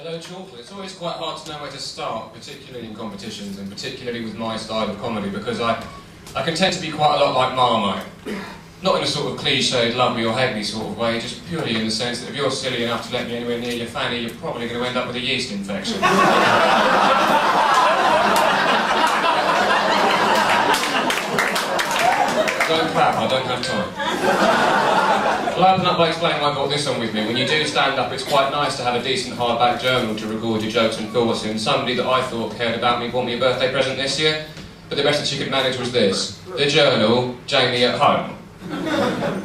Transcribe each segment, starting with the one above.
Hello, Chortle. It's always quite hard to know where to start, particularly in competitions, and particularly with my style of comedy, because I can tend to be quite a lot like Marmite. Not in a sort of cliched, love me or hate me sort of way, just purely in the sense that if you're silly enough to let me anywhere near your fanny, you're probably going to end up with a yeast infection. Don't clap, I don't have time. I'll open up by explaining why I got this on with me. When you do stand up, it's quite nice to have a decent hardback journal to record your jokes and thoughts in. Somebody that I thought cared about me bought me a birthday present this year, but the best that she could manage was this. The journal, Jamie at Home.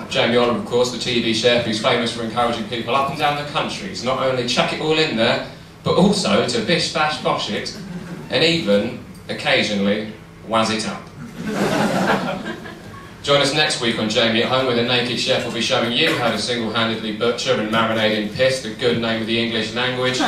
Jamie Oliver, of course, the TV chef who's famous for encouraging people up and down the country to not only chuck it all in there, but also to bish bash bosh it, and even, occasionally, waz it up. Join us next week on Jamie at Home, where the naked chef will be showing you how to single-handedly butcher and marinate in piss, the good name of the English language.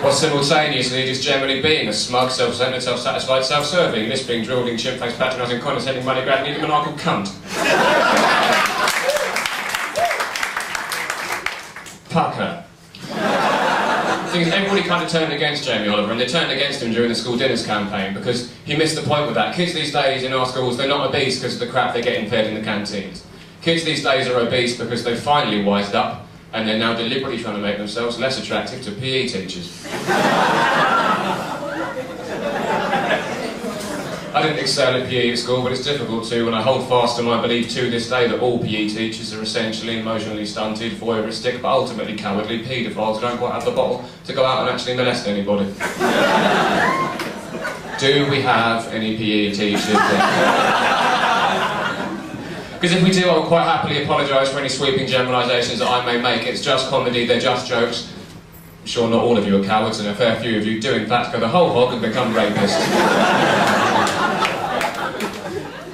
While simultaneously just generally being a smug, self-centred, self-satisfied, self-serving, lisping, drooling, chimp-faced, patronising, condescending, money-grabbing, maniacal cunt. Pucker. The thing is, everybody kind of turned against Jamie Oliver, and they turned against him during the school dinners campaign because he missed the point with that. Kids these days in our schools, they're not obese because of the crap they're getting fed in the canteens. Kids these days are obese because they've finally wised up and they're now deliberately trying to make themselves less attractive to PE teachers. I didn't excel at PE at school, but it's difficult to, and I hold fast to my belief to this day that all PE teachers are essentially emotionally stunted, voyeuristic, but ultimately cowardly paedophiles who don't quite have the bottle to go out and actually molest anybody. Do we have any PE teachers? Because if we do, I will quite happily apologise for any sweeping generalisations that I may make. It's just comedy, they're just jokes. I'm sure not all of you are cowards, and a fair few of you do in fact go the whole hog and become rapists.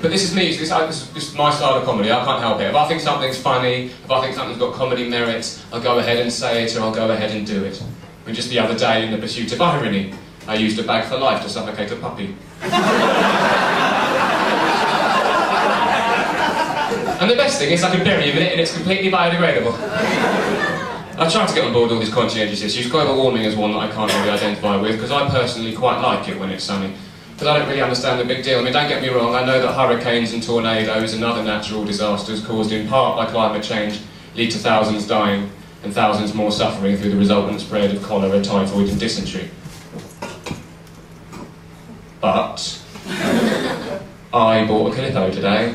But this is me, this is my style of comedy, I can't help it. If I think something's funny, if I think something's got comedy merits, I'll go ahead and say it, or I'll go ahead and do it. I mean, just the other day, in the pursuit of irony, I used a bag for life to suffocate a puppy. And the best thing is I can bury him in it and it's completely biodegradable. I've tried to get on board all these conscientious issues. Global warming is one that I can't really identify with, because I personally quite like it when it's sunny. But I don't really understand the big deal. I mean, don't get me wrong, I know that hurricanes and tornadoes and other natural disasters caused in part by climate change lead to thousands dying and thousands more suffering through the resultant spread of cholera, typhoid and dysentery. But I bought a Calippo today.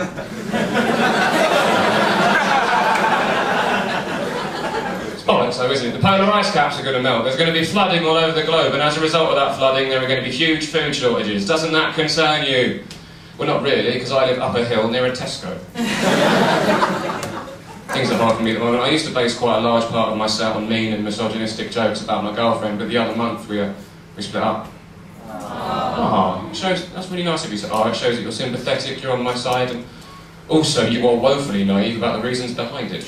Bollocks though, isn't it? The polar ice caps are going to melt. There's going to be flooding all over the globe, and as a result of that flooding, there are going to be huge food shortages. Doesn't that concern you? Well, not really, because I live up a hill near a Tesco. Things are hard for me at the moment. I used to base quite a large part of my set on mean and misogynistic jokes about my girlfriend, but the other month we split up. Ah, that's really nice of you. Oh, it shows that you're sympathetic, you're on my side, and also you are woefully naive about the reasons behind it.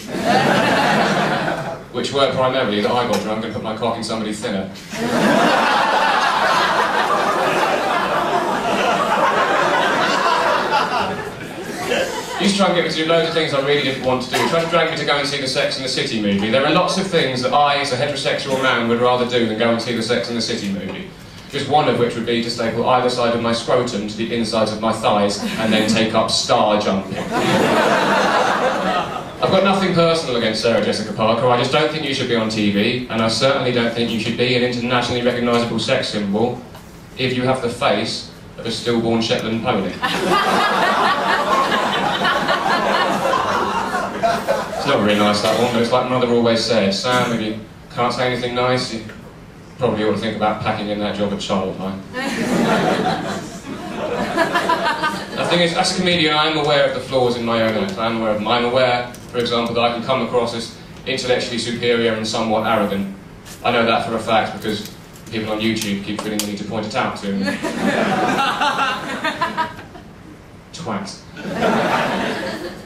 Which were primarily that I got drunk and put my cock in somebody's thinner. You used to try and get me to do loads of things I really didn't want to do. You tried to drag me to go and see the Sex and the City movie. There are lots of things that I, as a heterosexual man, would rather do than go and see the Sex and the City movie. Just one of which would be to staple either side of my scrotum to the insides of my thighs and then take up star jumping. I've got nothing personal against Sarah Jessica Parker. I just don't think you should be on TV, and I certainly don't think you should be an internationally recognisable sex symbol if you have the face of a stillborn Shetland pony. It's not very nice, that one, but it's like Mother always said, Sam, if you can't say anything nice, you probably ought to think about packing in that job at childline. The thing is, as a comedian, I am aware of the flaws in my own act. I am aware of them. I'm aware, for example, that I can come across as intellectually superior and somewhat arrogant. I know that for a fact because people on YouTube keep feeling the need to point it out to me. Twat.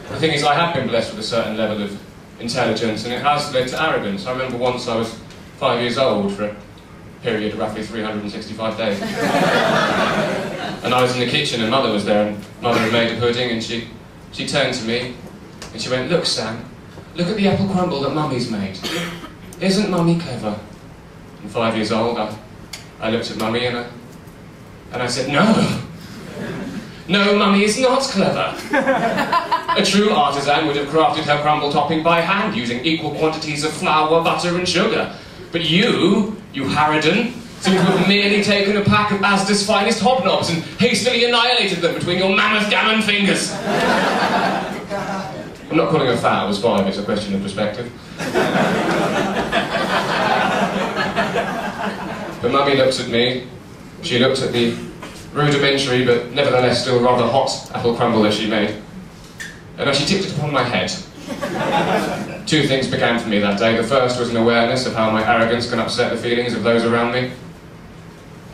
The thing is, I have been blessed with a certain level of intelligence, and it has led to arrogance. I remember once I was 5 years old for a period of roughly 365 days. And I was in the kitchen and Mother was there, and Mother had made a pudding, and she turned to me and she went, "Look, Sam, look at the apple crumble that Mummy's made. Isn't Mummy clever? And 5 years old, I looked at Mummy and I said, no. No, Mummy is not clever. A true artisan would have crafted her crumble topping by hand, using equal quantities of flour, butter and sugar. But you Harridan, seem to have merely taken a pack of Asda's finest hobnobs and hastily annihilated them between your mammoth gammon fingers. I'm not calling her fat, I was 5, it's a question of perspective. But Mummy looked at me, she looked at the rudimentary but nevertheless still rather hot apple crumble that she made, and as she tipped it upon my head, 2 things began for me that day. The first was an awareness of how my arrogance can upset the feelings of those around me,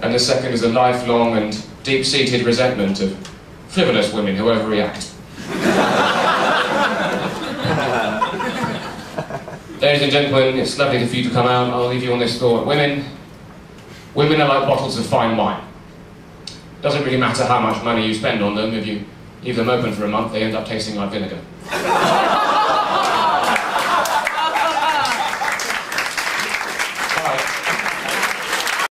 and the second is a lifelong and deep-seated resentment of frivolous women who overreact. Ladies and gentlemen, it's lovely for you to come out. I'll leave you on this thought. Women are like bottles of fine wine. It doesn't really matter how much money you spend on them. If you leave them open for a month, they end up tasting like vinegar.